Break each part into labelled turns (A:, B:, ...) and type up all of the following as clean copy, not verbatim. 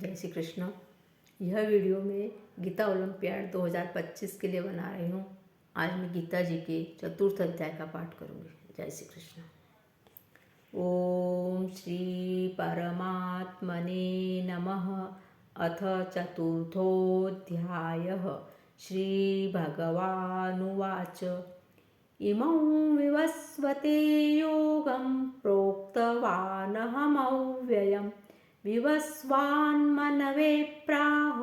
A: जय श्री कृष्ण। यह वीडियो में गीता ओलंपियाड 2025 के लिए बना रही हूँ। आज मैं गीता जी के चतुर्थ अध्याय का पाठ करूँगी। जय श्री कृष्ण। ओम श्री परमात्मने नमः। अथ चतुर्थोऽध्यायः। श्रीभगवानुवाच इमं विवस्वते योगं प्रोक्तवानहमव्ययम् विवस्वान्मनवे प्राह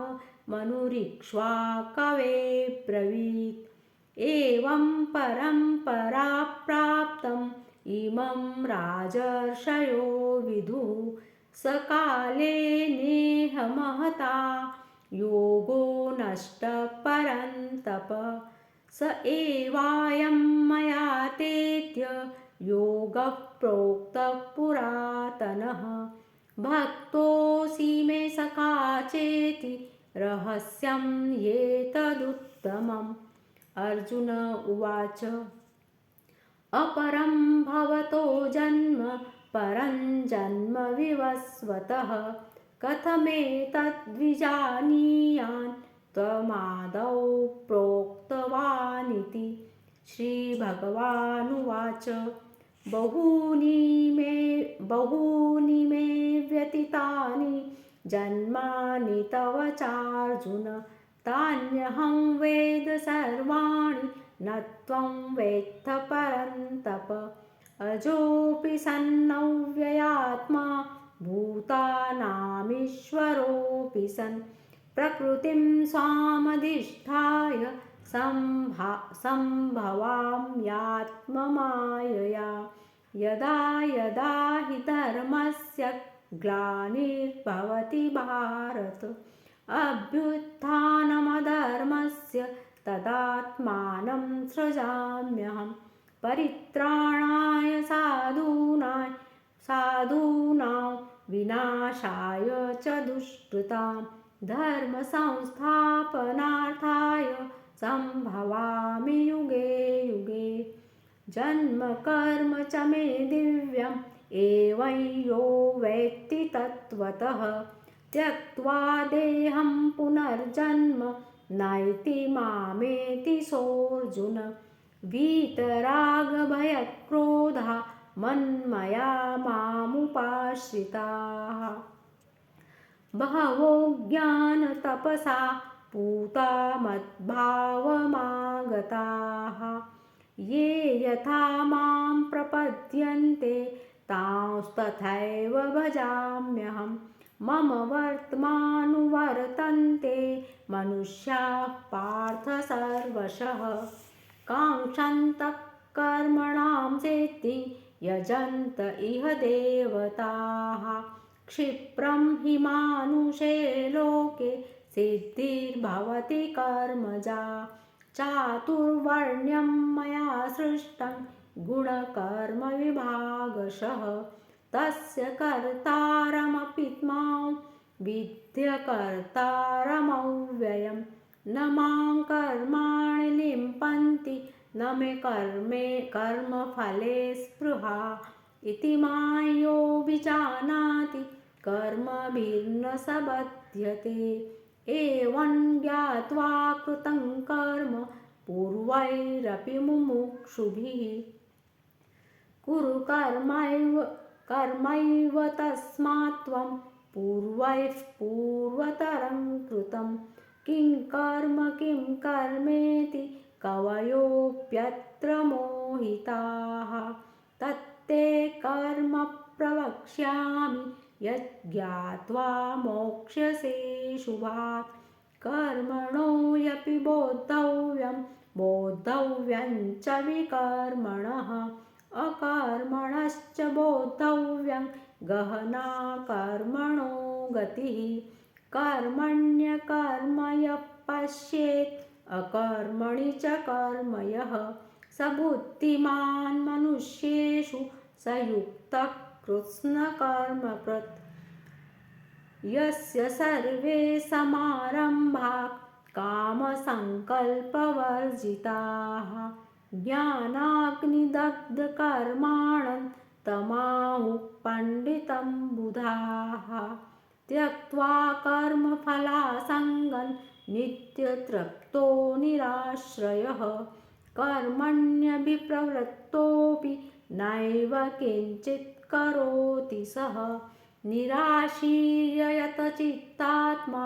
A: मनुरीक्ष्वा कवे ब्रवीत् एवं परम्परा प्राप्तम् इमं राजर्षयो विदुः सकाले नेह महता योगो नष्टः परन्तप स एवायं मया तेद्य योगः प्रोक्तः पुरातनः भक्तोऽसि मे सखा चेति रहस्यं एतदुत्तमम्। अर्जुन उवाच अपरं भवतो जन्म परं जन्म विवस्वतः कथमेतद्विजानीयान् त्वमादौ प्रोक्तवानिति। श्रीभगवानुवाच बहूनि मे व्यतीतानि जन्मानि तव चार्जुन तान्यहं वेद सर्वाणि न त्वं वेत्थ परन्तप अजोऽपि सन्नव्ययात्मा भूतानामीश्वरोऽपि सन् प्रकृतिं स्वामधिष्ठाय सम्भवाम्यात्ममायया यदा यदा हि धर्मस्य ग्लानिर्भवति भारत अभ्युत्थानमधर्मस्य तदात्मानं सृजाम्यहं परित्राणाय साधूनां विनाशाय च दुष्कृतां धर्मसंस्थापनार्थाय सम्भवामि युगे युगे जन्म कर्म च मे दिव्यम् एवं यो वेत्ति तत्त्वतः त्यक्त्वा देहं पुनर्जन्म नैति मामेति सोऽर्जुन वीतरागभयक्रोधा मन्मया मामुपाश्रिताः बहवो ज्ञानतपसा पूता मद्भावमागताः ये यथा मां प्रपद्यन्ते तांस्तथैव भजाम्यहं मम वर्त्मानुवर्तन्ते मनुष्याः पार्थ सर्वशः काङ्क्षन्तः कर्मणां सिद्धिं यजन्त इह देवताः क्षिप्रं हि मानुषे लोके सिद्धिर्भवति कर्मजा चातुर्वर्ण्यं मया सृष्टं गुणकर्मविभागशः तस्य कर्तारमपि मां विद्यकर्तारमव्ययं न मां कर्माणि लिम्पन्ति न मे कर्मफले स्पृहा इति मायो विजानाति कर्मभिर्न स बध्यते एवं ज्ञात्वा कृतं कर्म पूर्वैरपि मुमुक्षुभिः कुरु कर्मैव तस्मात् त्वं पूर्वैः पूर्वतरं कृतं किं कर्मेति कवयोऽप्यत्र मोहिताः तत्ते कर्म प्रवक्ष्यामि यज्ञात्वा मोक्ष्यसे शुभात् कर्मणो यपि बोद्धव्यं च विकर्मणः अकर्मणश्च बोद्धव्यं गहना कर्मणो गतिः कर्मण्यकर्म यः पश्येत् अकर्मणि च कर्म यः स बुद्धिमान् मनुष्येषु स युक्तः कृत्स्नकर्मकृत् यस्य सर्वे समारम्भाः कामसङ्कल्पवर्जिताः ज्ञानाग्निदग्धकर्माणं तमाहुः पण्डितं बुधाः त्यक्त्वा कर्मफलासङ्गं नित्यतृप्तो निराश्रयः कर्मण्यभिप्रवृत्तोऽपि नैव किञ्चित् करोति सः निराशीर्यतचित्तात्मा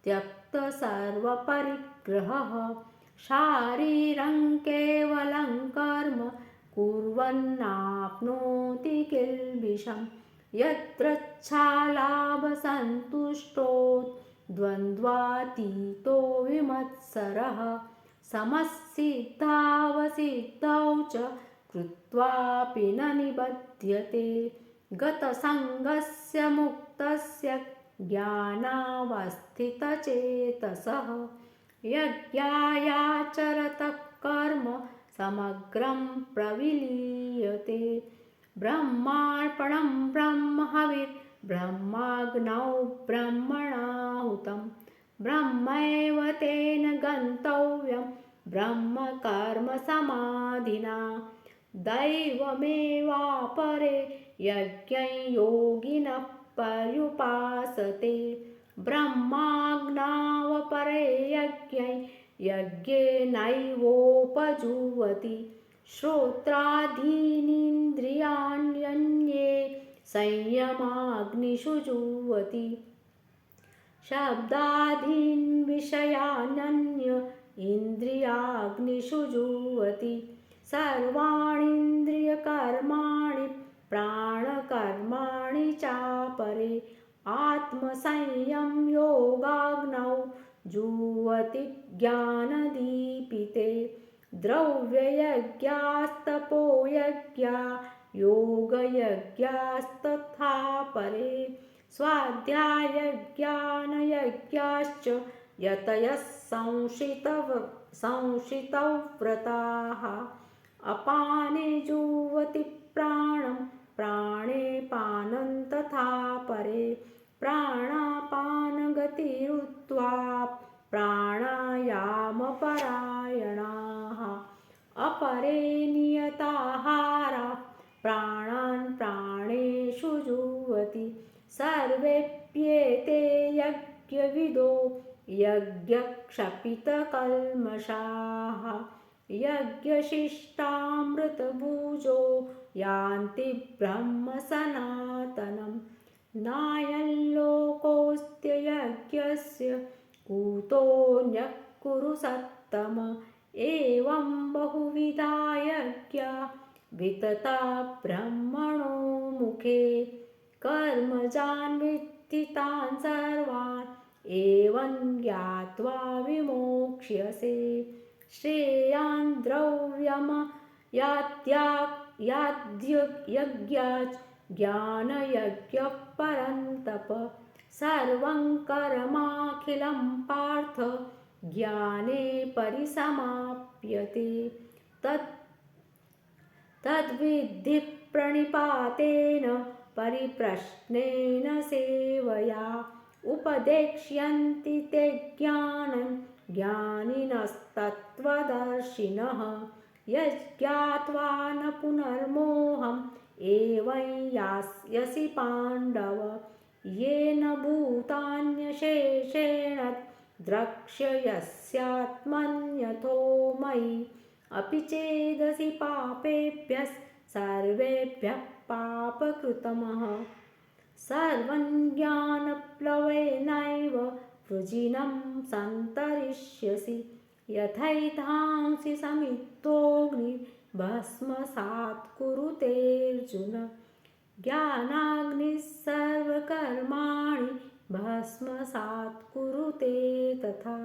A: त्यक्तसर्वपरिग्रहः शारीरं केवलं कर्म कुर्वन्नाप्नोति किल्बिषम् यत्रच्छालाभसन्तुष्टो द्वन्द्वातीतो विमत्सरः समसिद्धावसिद्धौ च कृत्वापि न निबध्यते गतसङ्गस्य मुक्तस्य ज्ञानावस्थितचेतसः यज्ञायाचरतः कर्म समग्रं प्रविलीयते ब्रह्मार्पणं ब्रह्महविर्ब्रह्माग्नौ ब्रह्मणाहुतं ब्रह्मैव तेन गन्तव्यं ब्रह्मकर्मसमाधिना दैवमेवापरे यज्ञं योगिनः पर्युपासते ब्रह्माज्ञावपरे यज्ञेनैवोपजुह्वति श्रोत्रादीनीन्द्रियाण्यन्ये संयमाग्निषु जुह्वति शब्दादीन् विषयानन्य इन्द्रियाग्निषु जुह्वति सर्वाणीन्द्रियकर्माणि प्राणकर्माणि चापरे आत्मसंयम योगाग्नौ जुह्वति ज्ञानदीपिते द्रव्ययज्ञास्तपोयज्ञा योगयज्ञास्तथा परे स्वाध्यायज्ञानयज्ञाश्च यतयः संशितव्रताः अपाने जुह्वति प्राणं प्राणे पानं तथा परे प्राणापानगतिरुत्वा प्राणायामपरायणाः अपरे नियताहारा प्राणान् प्राणेषु जुह्वति सर्वेप्येते यज्ञविदो यज्ञक्षपितकल्मषाः यज्ञशिष्टामृतभुजो यान्ति ब्रह्मसनातनम् नायं लोकोऽस्त्ययज्ञस्य कुतोऽन्यः कुरु सत्तम एवं बहुविधा यज्ञा वितता ब्रह्मणो मुखे कर्मजान् विद्धि तान् सर्वान् एवं ज्ञात्वा विमोक्ष्यसे श्रेयान् द्रव्यमयाद्यज्ञात् ज्ञानयज्ञः परन्तप सर्वं कर्माखिलं पार्थ ज्ञाने परिसमाप्यते तद्विद्धि प्रणिपातेन परिप्रश्नेन सेवया उपदेक्ष्यन्ति ते ज्ञानं ज्ञानिनस्तत्त्वदर्शिनः यज्ञात्वा न पुनर्मोहम् एवं यास्यसि पाण्डव येन भूतान्यशेषेण द्रक्ष्यस्यात्मन्यथो मयि अपि चेदसि पापेभ्यः सर्वेभ्यः पापकृतमः सर्वं ज्ञानप्लवेनैव वृजिनं सन्तरिष्यसि यथैधांसि समिद्धोऽग्निर्भस्मसात् कुरुतेऽर्जुन ज्ञानाग्निः सर्वकर्माणि भस्मसात् कुरुते तथा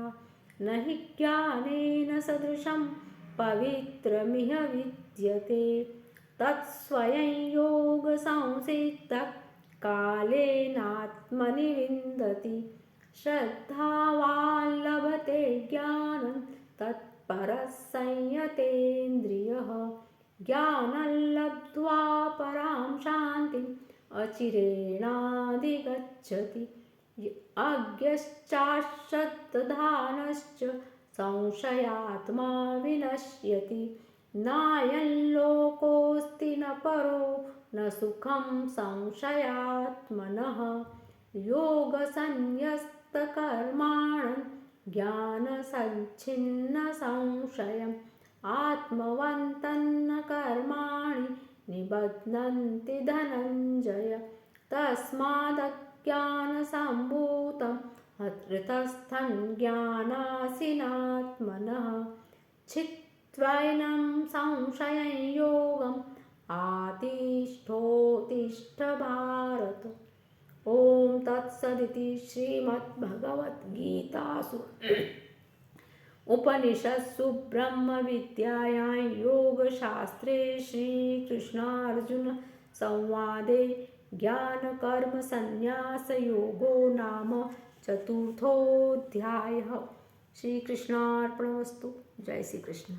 A: न हि ज्ञानेन सदृशं पवित्रमिह विद्यते तत्स्वयं योगसंसिद्धः कालेनात्मनि विन्दति श्रद्धावान् लभते ज्ञानं तत्परः संयतेन्द्रियः ज्ञानं लब्ध्वा परां शान्तिम् अचिरेणाधिगच्छति अज्ञश्चाश्रद्धधानश्च संशयात्मा विनश्यति नायं लोकोऽस्ति न परो न सुखं संशयात्मनः योगसंन्यस्तकर्माणं ज्ञानसञ्छिन्नसंशयम् आत्मवन्तन्न कर्माणि निबध्नन्ति धनञ्जय तस्मादज्ञानसम्भूतं हृतस्थं ज्ञानासीनात्मनः छित्त्वैनं संशयं योगम् आतिष्ठोत्तिष्ठ भारत। ओम तत्सदिति श्रीमद्भगवद्गीतासु उपनिषत्सु ब्रह्मविद्यायां योगशास्त्रे श्रीकृष्णार्जुन संवादे ज्ञानकर्मसन्न्यासयोगो नाम चतुर्थोऽध्यायः। श्रीकृष्णार्पणमस्तु। जय श्री कृष्ण।